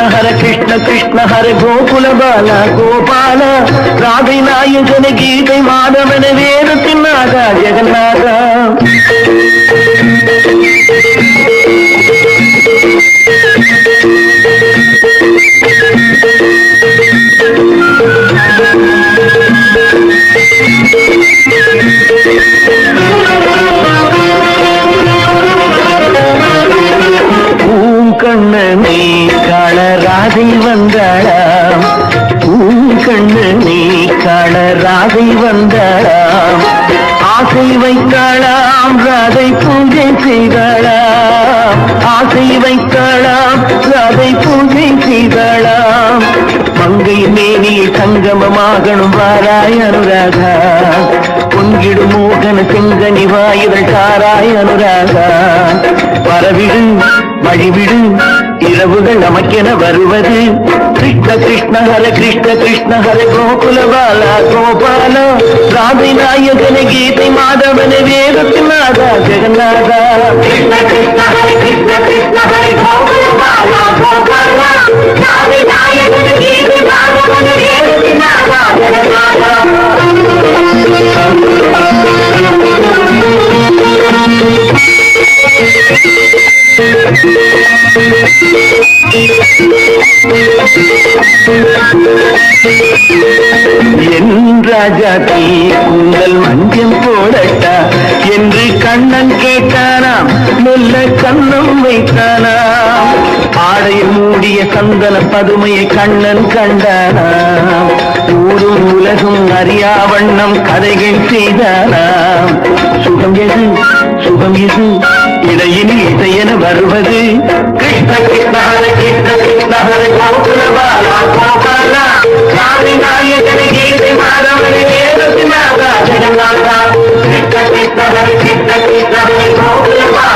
கிருஷ்ண கிருஷ்ண ஹர கோகுல பாலா கோபால ராதை நாயகன கீதை மாதவன வேதத்தின் நாதா ஜெகநாதா. பூங்கண்ணனை காண ராதை வந்தாளாம், பூங்கண்ணனை காண ராதை வந்தாளாம், ஆசை வைத்தாளாம் ராதை பூஜை செய்தாளாம், ஆசை வைத்தாளாம் ராதை பூஜை செய்தாளாம். மங்கை மேனியில் சங்கமமாகணும் வாராய் அனுராதா, பொங்கிடும் மோகன செங்கனி வாயுகள் தாராய் அனுராதா. வரவிடு வழிவிடு இரவுகள் நமக்கென வருவது கிருஷ்ண கிருஷ்ண ஹர கோகுல பாலா கோபால ராதை நாயகன கீதை மாதவன வேதத்தின் நாதா ஜெகநாதா. கிருஷ்ண கிருஷ்ண ஹர கோகுல பாலா கோபால ராதை நாயகன கீதை மாதவன வேதத்தின் நாதா ஜெகநாதா. என் ராஜாத்தி உங்கள் மஞ்சள் போடட்டா என்று கண்ணன் கேட்டானாம், மெல்ல கண்ணம் வைத்தானாம். ஆடையில் மூடிய சந்தன பதுமையை கண்ணன் கண்டானாம், ஊரும் உலகும் அறியா வண்ணம் கதைகள் செய்தானாம். சுகம் எது சுகம் எது இடையினில் இசையென வருவது கிருஷ்ண கிருஷ்ண ஹர கோகுல பாலா கோபால ராதை நாயகன கீதை மாதவன வேதத்தின் நாதா ஜெகநாதா. கிருஷ்ண கிருஷ்ண ஹர கோகுல பாலா